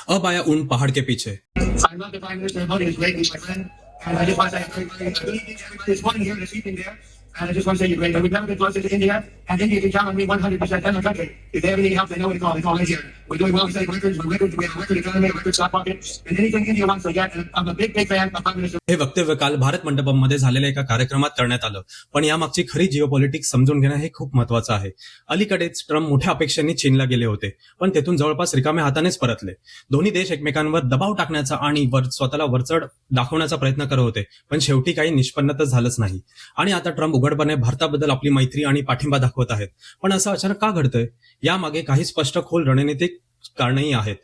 अब आया ऊंट पहाड़ के पीछे। I love the Prime Minister voting is great, my friend. And I just want to say, I really think everybody is voting here this evening there. And I just want to say you're great. We've never been closer to India. And India can count on me 100% in the country. If they ever need help, they know what to call. They call right here. We're doing well. We save records. We have a record economy, a record stock market. And anything India wants to get. And I'm a big fan of Prime Minister. हे वक्तव्य काल भारत मंडपमध्ये झालेल्या एका कार्यक्रमात करण्यात आलं. पण यामागची खरी जिओपॉलिटिक्स समजून घेणं हे खूप महत्वाचं आहे. अलीकडेच ट्रम्प मोठ्या अपेक्षांनी चीनला गेले होते, पण तेथून जवळपास रिकाम्या हातानेच परतले. दोन्ही देश एकमेकांवर दबाव टाकण्याचा आणि स्वतःला वरचढ दाखवण्याचा प्रयत्न करत होते, पण शेवटी काही निष्पन्न तर झालंच नाही. आणि आता ट्रम्प उघडपणे भारताबद्दल आपली मैत्री आणि पाठिंबा दाखवत आहेत. पण असं अचानक का घडतंय? यामागे काही स्पष्ट खोल रणनीतिक कारणही आहेत.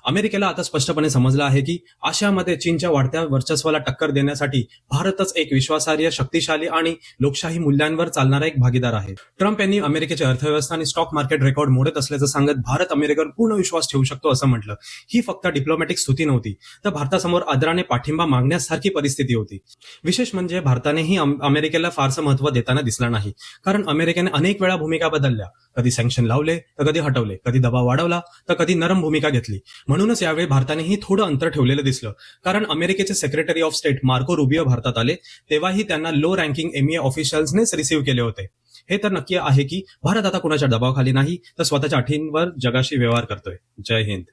अमेरिकेला आता स्पष्टपणे समजलं आहे की आशियामध्ये चीनच्या वाढत्या वर्चस्वाला टक्कर देण्यासाठी भारतच एक विश्वासार्ह, शक्तिशाली आणि लोकशाही मूल्यांवर चालणारा एक भागीदार आहे. ट्रम्प यांनी अमेरिकेची अर्थव्यवस्था आणि स्टॉक मार्केट रेकॉर्ड मोडत असल्याचं सांगत भारत अमेरिकेवर पूर्ण विश्वास ठेवू शकतो असं म्हटलं. ही फक्त डिप्लोमॅटिक स्तुती नव्हती, तर भारतासमोर आदराने पाठिंबा मागण्यासारखी परिस्थिती होती. विशेष म्हणजे भारतानेही अमेरिकेला फारसं महत्व देताना दिसला नाही, कारण अमेरिकेने अनेक वेळा भूमिका बदलल्या. कधी सँक्शन लावले तर कधी हटवले, कधी दबाव वाढवला तर कधी नरम भूमिका घेतली. म्हणूनच यावेळी भारतानेही थोडं अंतर ठेवलेलं दिसलं, कारण अमेरिकेचे secretary of state Marco Rubio भारतात आले तेव्हाही त्यांना लो रँकिंग एमईए ऑफिशियल्सनेच रिसीव्ह केले होते. हे तर नक्की आहे की भारत आता कुणाच्या दबावाखाली नाही, तर स्वतःच्या अटींवर जगाशी व्यवहार करतोय. जय हिंद.